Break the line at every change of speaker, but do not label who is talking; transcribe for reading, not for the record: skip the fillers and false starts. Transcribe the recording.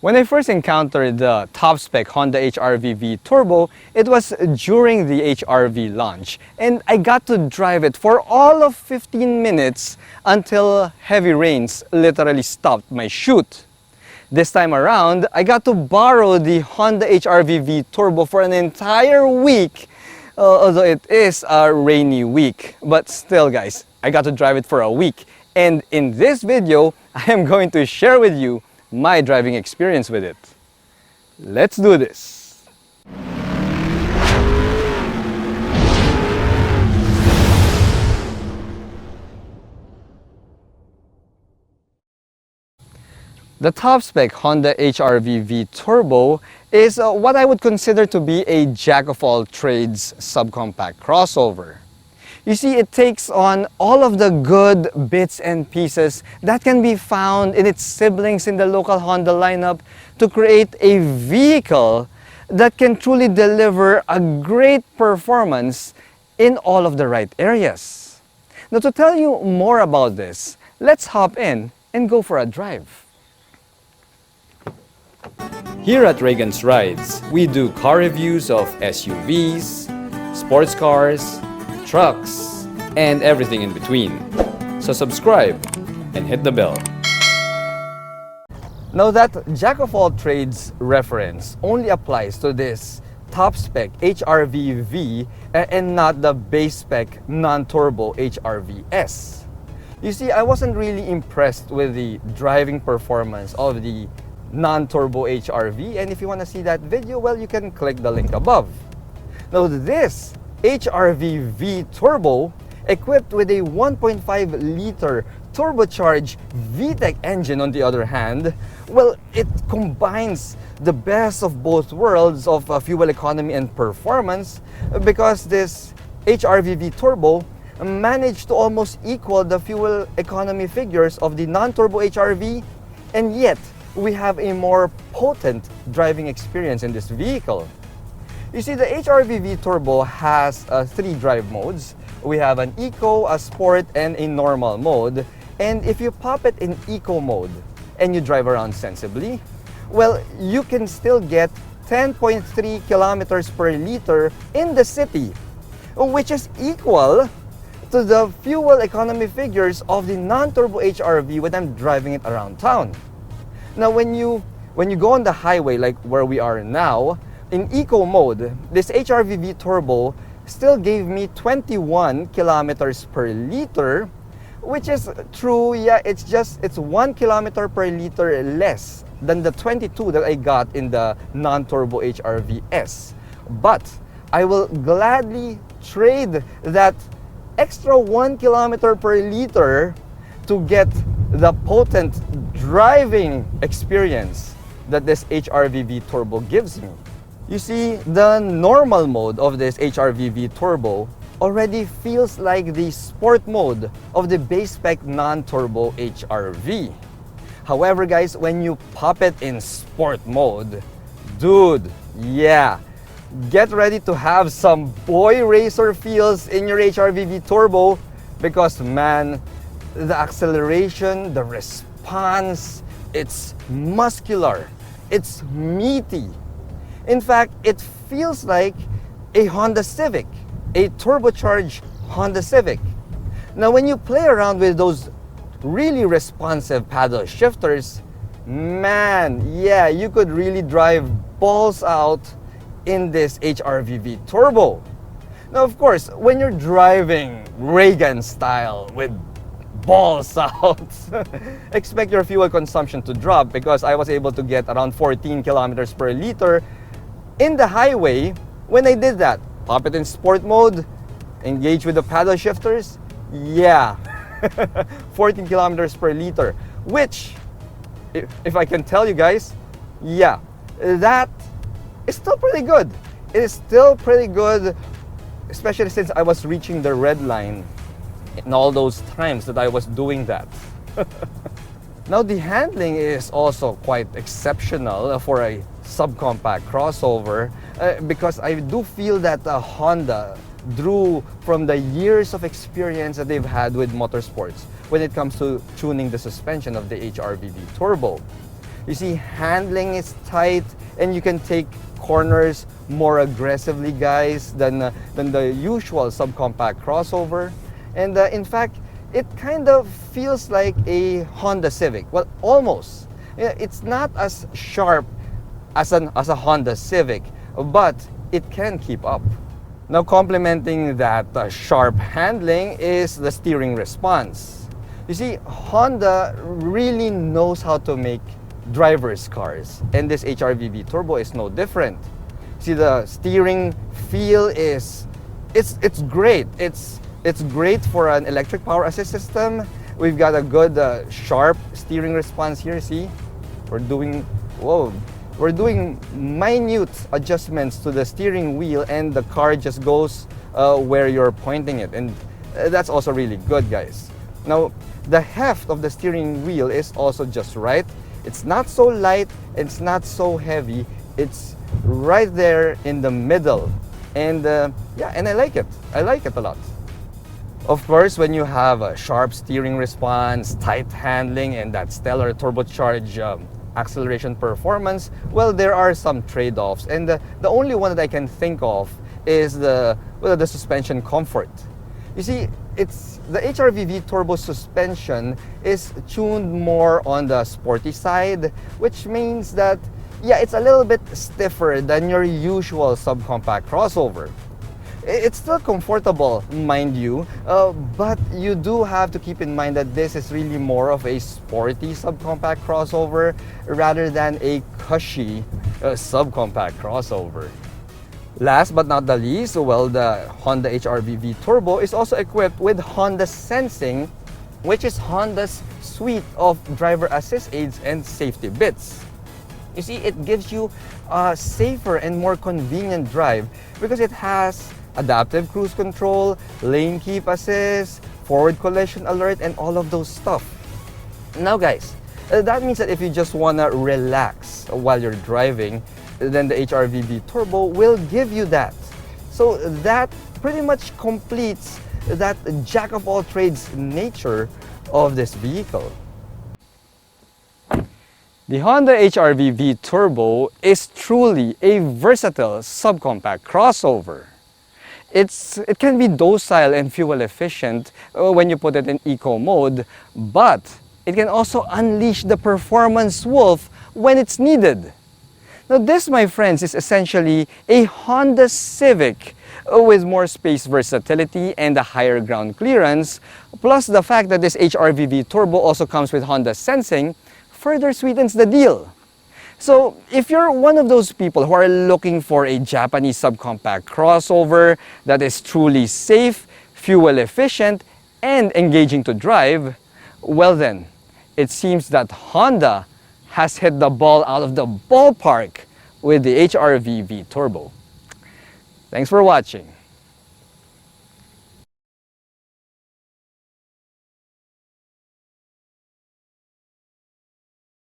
When I first encountered the top-spec Honda HR-V V Turbo, it was during the HR-V launch, and I got to drive it for all of 15 minutes until heavy rains literally stopped my shoot. This time around, I got to borrow the Honda HR-V V Turbo for an entire week, although it is a rainy week. But still guys, I got to drive it for a week, and in this video, I am going to share with you my driving experience with it. Let's do this! The top-spec Honda HR-V V Turbo is what I would consider to be a jack-of-all-trades subcompact crossover. You see, it takes on all of the good bits and pieces that can be found in its siblings in the local Honda lineup to create a vehicle that can truly deliver a great performance in all of the right areas. Now, to tell you more about this, let's hop in and go for a drive. Here at Reagan's Rides, we do car reviews of SUVs, sports cars, trucks, and everything in between. So subscribe and hit the bell. Now that jack-of-all-trades reference only applies to this top-spec HR-V V and not the base-spec non-turbo HR-V-S. You see, I wasn't really impressed with the driving performance of the non-turbo HR-V, and if you want to see that video, well, you can click the link above. Now this HR-V V Turbo, equipped with a 1.5-liter turbocharged VTEC engine on the other hand, well, it combines the best of both worlds of fuel economy and performance, because this HR-V V Turbo managed to almost equal the fuel economy figures of the non-turbo HR-V, and yet we have a more potent driving experience in this vehicle. You see, the HR-V V Turbo has 3 drive modes. We have an Eco, a Sport, and a Normal mode. And if you pop it in Eco mode and you drive around sensibly, well, you can still get 10.3 kilometers per liter in the city, which is equal to the fuel economy figures of the non-turbo HR-V when I'm driving it around town. Now, when you go on the highway like where we are now, in Eco mode, this HR-V V Turbo still gave me 21 kilometers per liter, which is true, yeah, it's 1 kilometer per liter less than the 22 that I got in the non-turbo HR-V-S. But I will gladly trade that extra 1 kilometer per liter to get the potent driving experience that this HR-V V Turbo gives me. You see, the normal mode of this HR-V V Turbo already feels like the sport mode of the base-spec non-turbo HR-V. However guys, when you pop it in sport mode, dude, yeah, get ready to have some boy racer feels in your HR-V V Turbo, because man, the acceleration, the response, it's muscular, it's meaty. In fact, it feels like a Honda Civic, a turbocharged Honda Civic. Now, when you play around with those really responsive paddle shifters, man, yeah, you could really drive balls out in this HR-V V Turbo. Now, of course, when you're driving Reagan style with balls out, expect your fuel consumption to drop, because I was able to get around 14 kilometers per liter in the highway when I did that. Pop it in sport mode, engage with the paddle shifters, yeah, 14 kilometers per liter, which, if I can tell you guys, yeah, that is still pretty good. It is still pretty good, especially since I was reaching the red line in all those times that I was doing that. Now, the handling is also quite exceptional for a subcompact crossover, because I do feel that Honda drew from the years of experience that they've had with motorsports when it comes to tuning the suspension of the HR-V V Turbo. You see, handling is tight, and you can take corners more aggressively, guys, than the usual subcompact crossover. And in fact, it kind of feels like a Honda Civic. Well, almost. It's not as sharp as a Honda Civic, but it can keep up. Now, complementing that sharp handling is the steering response. You see, Honda really knows how to make driver's cars, and this HR-V V Turbo is no different. See, the steering feel is it's great. It's great for an electric power assist system. We've got a good sharp steering response here. See, we're doing minute adjustments to the steering wheel, and the car just goes where you're pointing it, and that's also really good, guys. Now, the heft of the steering wheel is also just right. It's not so light, it's not so heavy. It's right there in the middle, and yeah, and I like it. I like it a lot. Of course, when you have a sharp steering response, tight handling, and that stellar turbocharged acceleration performance, well, there are some trade-offs, and the only one that I can think of is the suspension comfort. You see, it's the HR-V V Turbo suspension is tuned more on the sporty side, which means that, yeah, it's a little bit stiffer than your usual subcompact crossover. It's still comfortable, mind you, but you do have to keep in mind that this is really more of a sporty subcompact crossover rather than a cushy subcompact crossover. Last but not the least, well, the Honda HR-V V Turbo is also equipped with Honda Sensing, which is Honda's suite of driver assist aids and safety bits. You see, it gives you a safer and more convenient drive because it has adaptive cruise control, lane keep assist, forward collision alert, and all of those stuff. Now, guys, that means that if you just want to relax while you're driving, then the HR-V V Turbo will give you that. So that pretty much completes that jack of all trades nature of this vehicle. The Honda HR-V V Turbo is truly a versatile subcompact crossover. It can be docile and fuel efficient when you put it in eco mode, but it can also unleash the performance wolf when it's needed. Now this, my friends, is essentially a Honda Civic with more space versatility and a higher ground clearance, plus the fact that this HR-V V Turbo also comes with Honda Sensing further sweetens the deal. So if you're one of those people who are looking for a Japanese subcompact crossover that is truly safe, fuel efficient, and engaging to drive, well then, it seems that Honda has hit the ball out of the ballpark with the HR-V V Turbo. Thanks for watching.